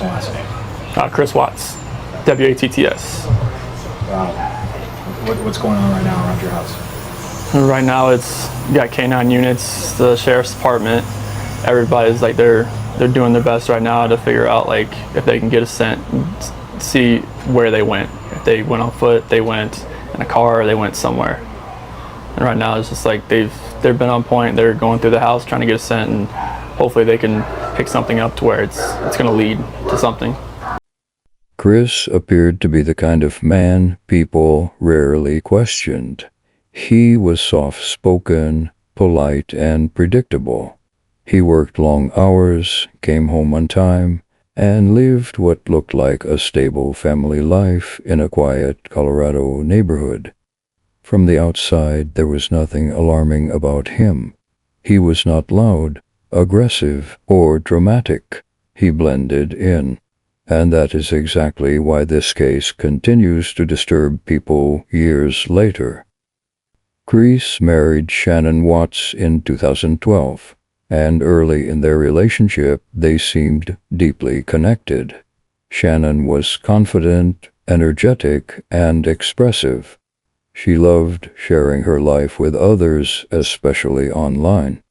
and last name? Chris Watts, W-A-T-T-S. Wow. What's going on right now around your house? Right now, it's you got K-9 units, the sheriff's department. Everybody's like they're doing their best right now to figure out like if they can get a scent, see where they went. If they went on foot, they went in a car, or they went somewhere. And right now, it's just like they've been on point. They're going through the house trying to get a scent, and hopefully they can pick something up to where it's going to lead to something. Chris appeared to be the kind of man people rarely questioned. He was soft-spoken, polite, and predictable. He worked long hours, came home on time, and lived what looked like a stable family life in a quiet Colorado neighborhood. From the outside, there was nothing alarming about him. He was not loud, aggressive, or dramatic. He blended in. And that is exactly why this case continues to disturb people years later. Chris married Shannon Watts in 2012, and early in their relationship they seemed deeply connected. Shannon was confident, energetic, and expressive. She loved sharing her life with others, especially online.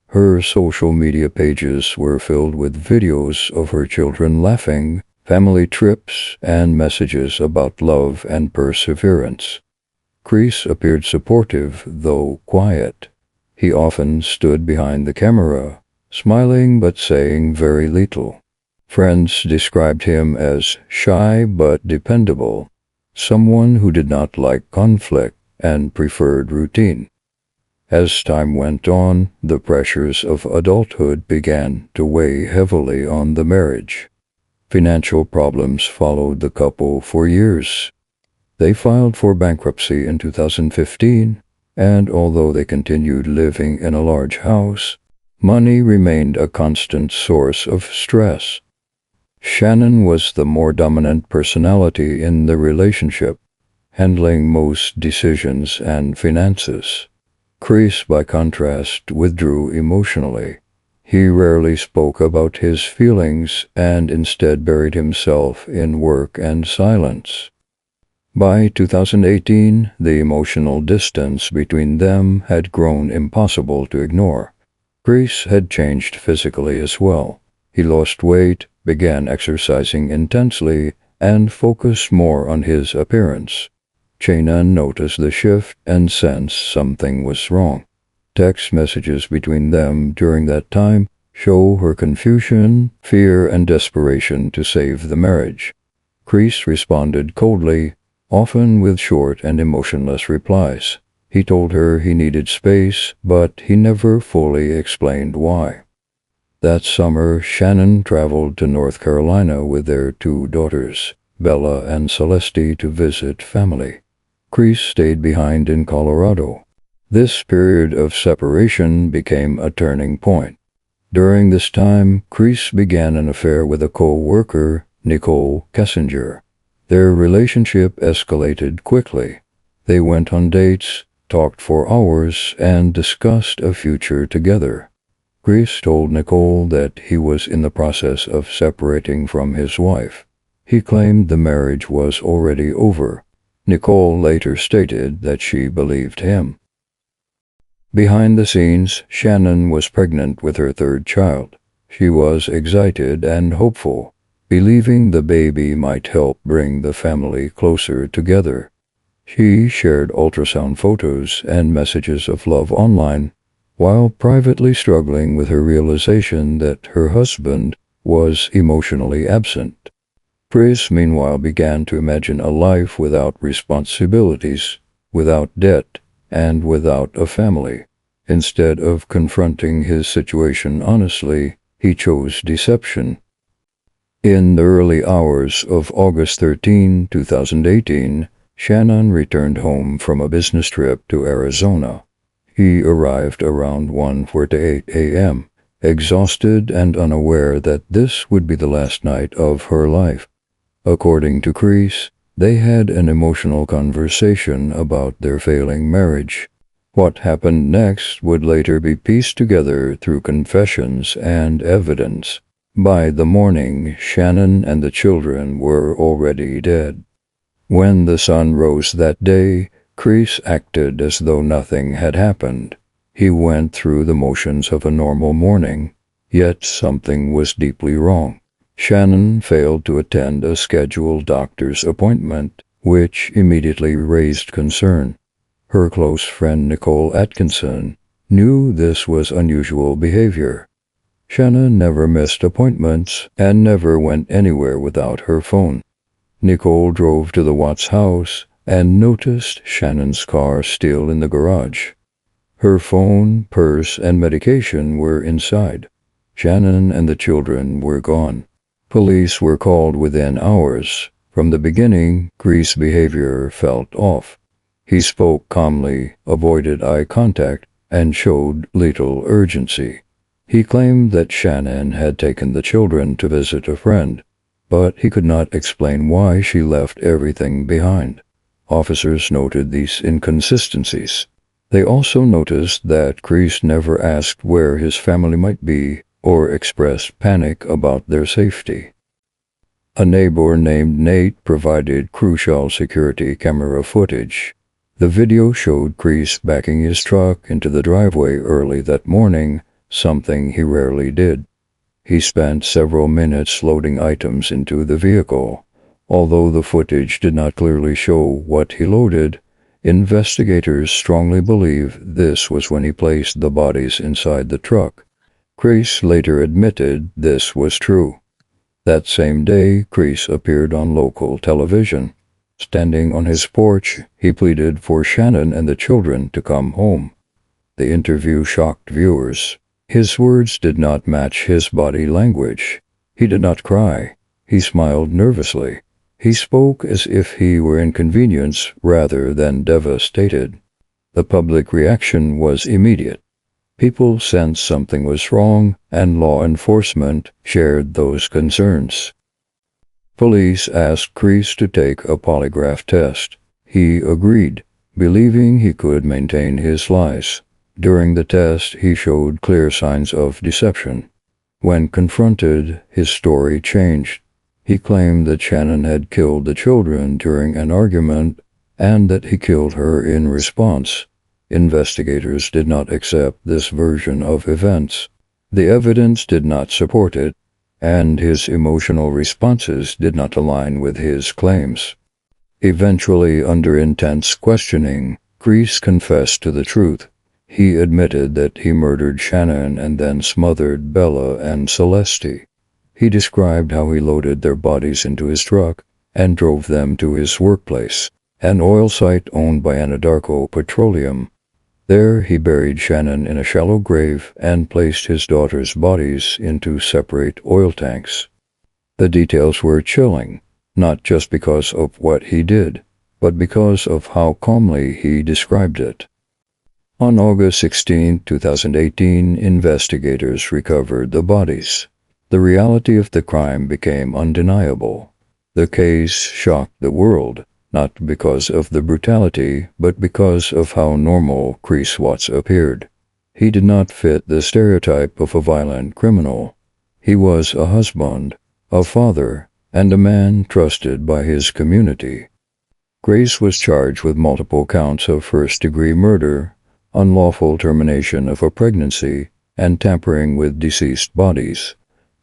Her social media pages were filled with videos of her children laughing, family trips, and messages about love and perseverance. Chris appeared supportive, though quiet. He often stood behind the camera, smiling but saying very little. Friends described him as shy but dependable, someone who did not like conflict and preferred routine. As time went on, the pressures of adulthood began to weigh heavily on the marriage. Financial problems followed the couple for years. They filed for bankruptcy in 2015, and although they continued living in a large house, money remained a constant source of stress. Shannon was the more dominant personality in the relationship, handling most decisions and finances. Chris, by contrast, withdrew emotionally. He rarely spoke about his feelings and instead buried himself in work and silence. By 2018, the emotional distance between them had grown impossible to ignore. Chris had changed physically as well. He lost weight, began exercising intensely, and focused more on his appearance. Shannon noticed the shift and sensed something was wrong. Text messages between them during that time show her confusion, fear, and desperation to save the marriage. Chris responded coldly, often with short and emotionless replies. He told her he needed space, but he never fully explained why. That summer, Shannon traveled to North Carolina with their 2 daughters, Bella and Celeste, to visit family. Chris stayed behind in Colorado. This period of separation became a turning point. During this time, Chris began an affair with a co-worker, Nicole Kessinger. Their relationship escalated quickly. They went on dates, talked for hours, and discussed a future together. Chris told Nicole that he was in the process of separating from his wife. He claimed the marriage was already over. Nicole later stated that she believed him. Behind the scenes, Shannon was pregnant with her 3rd child. She was excited and hopeful, believing the baby might help bring the family closer together. She shared ultrasound photos and messages of love online, while privately struggling with her realization that her husband was emotionally absent. Chris, meanwhile, began to imagine a life without responsibilities, without debt, and without a family. Instead of confronting his situation honestly, he chose deception. In the early hours of August 13, 2018, Shannon returned home from a business trip to Arizona. He arrived around 1:48 a.m., exhausted and unaware that this would be the last night of her life. According to Chris, they had an emotional conversation about their failing marriage. What happened next would later be pieced together through confessions and evidence. By the morning, Shannon and the children were already dead. When the sun rose that day, Chris acted as though nothing had happened. He went through the motions of a normal morning, yet something was deeply wrong. Shannon failed to attend a scheduled doctor's appointment, which immediately raised concern. Her close friend Nicole Atkinson knew this was unusual behavior. Shannon never missed appointments and never went anywhere without her phone. Nicole drove to the Watts house and noticed Shannon's car still in the garage. Her phone, purse, and medication were inside. Shannon and the children were gone. Police were called within hours. From the beginning, Chris' behavior felt off. He spoke calmly, avoided eye contact, and showed little urgency. He claimed that Shannon had taken the children to visit a friend, but he could not explain why she left everything behind. Officers noted these inconsistencies. They also noticed that Chris never asked where his family might be or expressed panic about their safety. A neighbor named Nate provided crucial security camera footage. The video showed Chris backing his truck into the driveway early that morning, something he rarely did. He spent several minutes loading items into the vehicle. Although the footage did not clearly show what he loaded, investigators strongly believe this was when he placed the bodies inside the truck. Chris later admitted this was true. That same day, Chris appeared on local television. Standing on his porch, he pleaded for Shannon and the children to come home. The interview shocked viewers. His words did not match his body language. He did not cry. He smiled nervously. He spoke as if he were inconvenienced rather than devastated. The public reaction was immediate. People sensed something was wrong, and law enforcement shared those concerns. Police asked Chris to take a polygraph test. He agreed, believing he could maintain his lies. During the test, he showed clear signs of deception. When confronted, his story changed. He claimed that Shannon had killed the children during an argument and that he killed her in response. Investigators did not accept this version of events. The evidence did not support it, and his emotional responses did not align with his claims. Eventually, under intense questioning, Chris confessed to the truth. He admitted that he murdered Shannon and then smothered Bella and Celeste. He described how he loaded their bodies into his truck and drove them to his workplace, an oil site owned by Anadarko Petroleum. There he buried Shannon in a shallow grave and placed his daughter's bodies into separate oil tanks. The details were chilling, not just because of what he did, but because of how calmly he described it. On August 16, 2018, investigators recovered the bodies. The reality of the crime became undeniable. The case shocked the world, not because of the brutality, but because of how normal Chris Watts appeared. He did not fit the stereotype of a violent criminal. He was a husband, a father, and a man trusted by his community. Grace was charged with multiple counts of first-degree murder, unlawful termination of a pregnancy, and tampering with deceased bodies.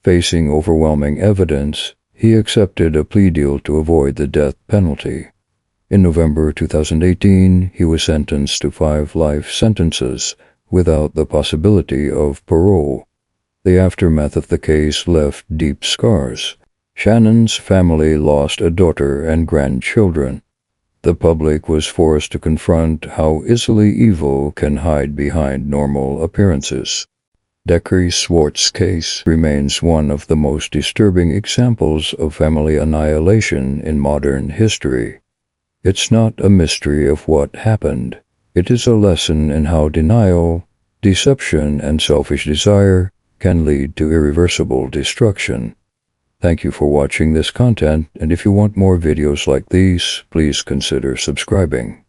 Facing overwhelming evidence, he accepted a plea deal to avoid the death penalty. In November 2018, he was sentenced to 5 life sentences without the possibility of parole. The aftermath of the case left deep scars. Shannon's family lost a daughter and grandchildren. The public was forced to confront how easily evil can hide behind normal appearances. Chris Swartz's case remains one of the most disturbing examples of family annihilation in modern history. It's not a mystery of what happened. It is a lesson in how denial, deception, and selfish desire can lead to irreversible destruction. Thank you for watching this content, and if you want more videos like these, please consider subscribing.